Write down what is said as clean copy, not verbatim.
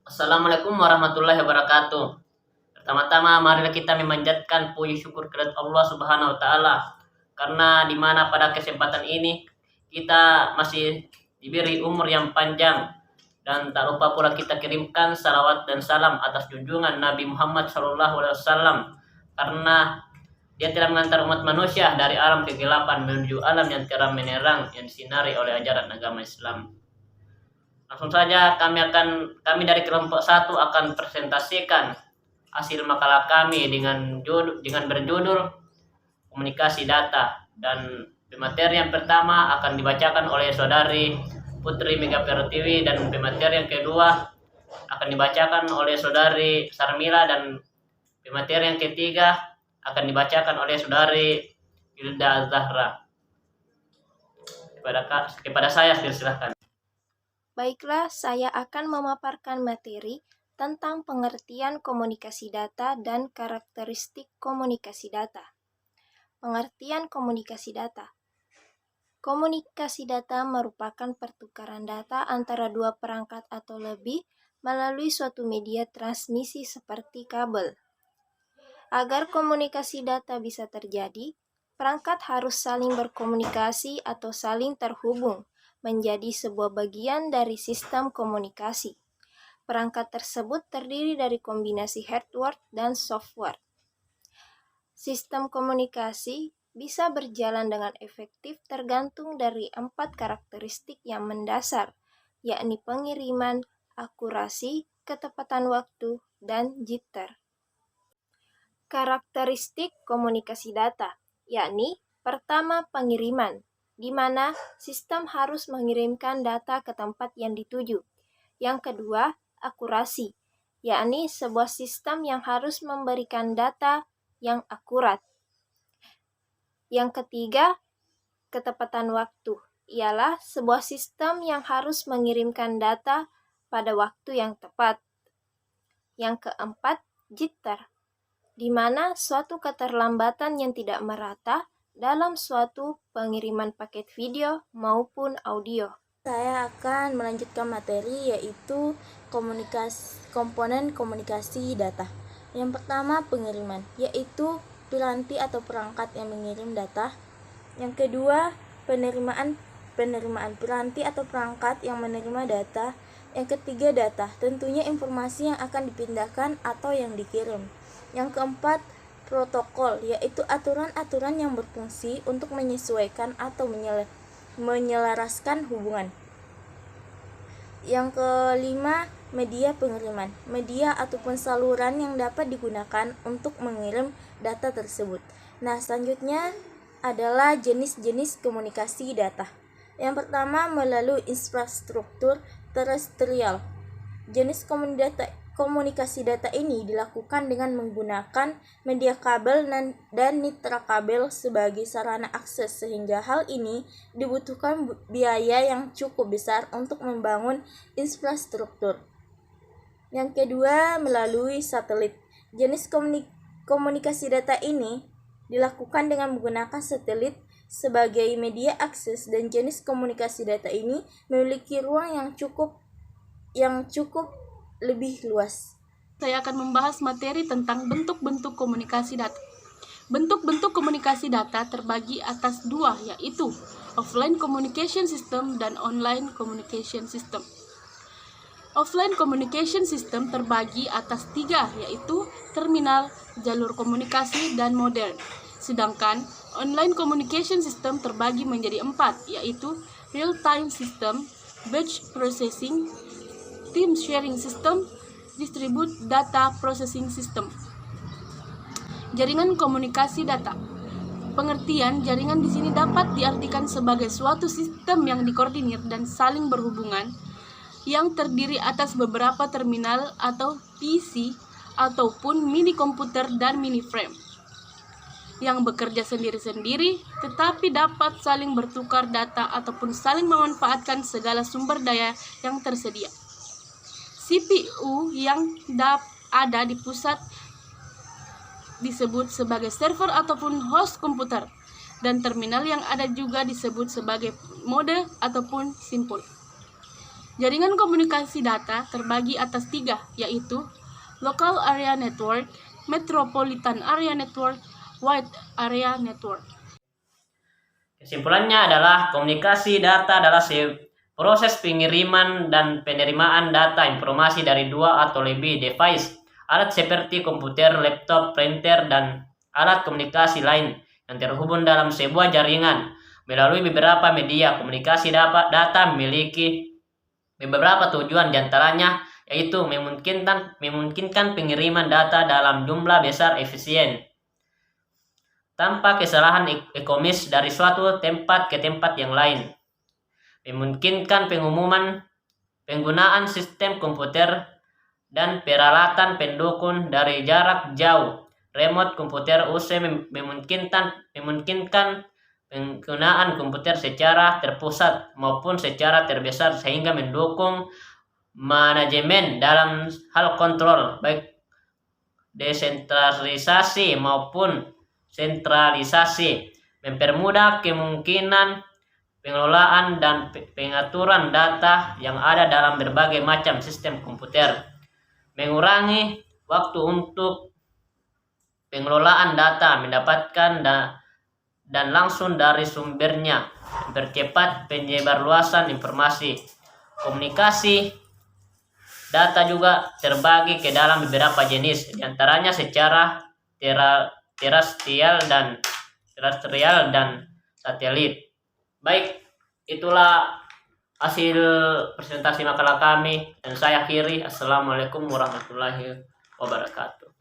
Assalamualaikum warahmatullahi wabarakatuh. Pertama-tama marilah kita memanjatkan puji syukur kepada Allah Subhanahu wa taala karena di mana pada kesempatan ini kita masih diberi umur yang panjang dan tak lupa pula kita kirimkan salawat dan salam atas junjungan Nabi Muhammad SAW karena dia telah mengantar umat manusia dari alam kegelapan menuju alam yang terang menerang yang disinari oleh ajaran agama Islam. Langsung saja kami dari kelompok satu akan presentasikan hasil makalah kami dengan berjudul komunikasi data, dan pemateri yang pertama akan dibacakan oleh saudari Putri Mega Pertiwi dan pemateri yang kedua akan dibacakan oleh saudari Sarmila dan pemateri yang ketiga akan dibacakan oleh saudari Hilda Zahra. Kepada saya silakan. Baiklah, saya akan memaparkan materi tentang pengertian komunikasi data dan karakteristik komunikasi data. Pengertian komunikasi data. Komunikasi data merupakan pertukaran data antara dua perangkat atau lebih melalui suatu media transmisi seperti kabel. Agar komunikasi data bisa terjadi, perangkat harus saling berkomunikasi atau saling terhubung menjadi sebuah bagian dari sistem komunikasi. Perangkat tersebut terdiri dari kombinasi hardware dan software. Sistem komunikasi bisa berjalan dengan efektif tergantung dari 4 karakteristik yang mendasar, yakni pengiriman, akurasi, ketepatan waktu, dan jitter. Karakteristik komunikasi data, yakni pertama pengiriman, di mana sistem harus mengirimkan data ke tempat yang dituju. Yang kedua, akurasi, yakni sebuah sistem yang harus memberikan data yang akurat. Yang ketiga, ketepatan waktu, ialah sebuah sistem yang harus mengirimkan data pada waktu yang tepat. Yang keempat, jitter, di mana suatu keterlambatan yang tidak merata dalam suatu pengiriman paket video maupun audio. Saya akan melanjutkan materi yaitu komponen komunikasi data. Yang pertama pengiriman, yaitu piranti atau perangkat yang mengirim data. Yang kedua penerimaan piranti atau perangkat yang menerima data. Yang ketiga data, tentunya informasi yang akan dipindahkan atau yang dikirim. Yang keempat protokol, yaitu aturan-aturan yang berfungsi untuk menyesuaikan atau menyelaraskan hubungan. Yang kelima, media pengiriman, media ataupun saluran yang dapat digunakan untuk mengirim data tersebut. Nah, selanjutnya adalah jenis-jenis komunikasi data. Yang pertama, melalui infrastruktur terestrial. Jenis komunikasi data ini dilakukan dengan menggunakan media kabel dan mitra kabel sebagai sarana akses, sehingga hal ini dibutuhkan biaya yang cukup besar untuk membangun infrastruktur. Yang kedua, melalui satelit. Jenis komunikasi data ini dilakukan dengan menggunakan satelit sebagai media akses, dan jenis komunikasi data ini memiliki ruang yang cukup lebih luas. Saya akan membahas materi tentang bentuk-bentuk komunikasi data. Bentuk-bentuk komunikasi data terbagi atas dua, yaitu offline communication system dan online communication system. Offline communication system terbagi atas tiga, yaitu terminal, jalur komunikasi, dan modem. Sedangkan online communication system terbagi menjadi 4, yaitu real-time system, batch processing, team sharing system, distribute data processing system. Jaringan komunikasi data. Pengertian jaringan di sini dapat diartikan sebagai suatu sistem yang dikoordinir dan saling berhubungan yang terdiri atas beberapa terminal atau PC ataupun mini komputer dan mini frame yang bekerja sendiri-sendiri tetapi dapat saling bertukar data ataupun saling memanfaatkan segala sumber daya yang tersedia. CPU yang ada di pusat disebut sebagai server ataupun host komputer, dan terminal yang ada juga disebut sebagai mode ataupun simpul. Jaringan komunikasi data terbagi atas 3, yaitu Local Area Network, Metropolitan Area Network, Wide Area Network. Kesimpulannya adalah komunikasi data adalah proses pengiriman dan penerimaan data informasi dari 2 atau lebih device, alat seperti komputer, laptop, printer, dan alat komunikasi lain yang terhubung dalam sebuah jaringan melalui beberapa media. Komunikasi data memiliki beberapa tujuan, diantaranya yaitu memungkinkan pengiriman data dalam jumlah besar efisien tanpa kesalahan ekonomis dari suatu tempat ke tempat yang lain, memungkinkan penggunaan sistem komputer dan peralatan pendukung dari jarak jauh, remote komputer UC, memungkinkan penggunaan komputer secara terpusat maupun secara terbesar sehingga mendukung manajemen dalam hal kontrol baik desentralisasi maupun sentralisasi, mempermudah kemungkinan pengelolaan dan pengaturan data yang ada dalam berbagai macam sistem komputer, mengurangi waktu untuk pengelolaan data, mendapatkan dan langsung dari sumbernya, mempercepat penyebarluasan informasi. Komunikasi data juga terbagi ke dalam beberapa jenis, diantaranya secara terestrial dan satelit. Baik, itulah hasil presentasi makalah kami dan saya akhiri. Assalamualaikum warahmatullahi wabarakatuh.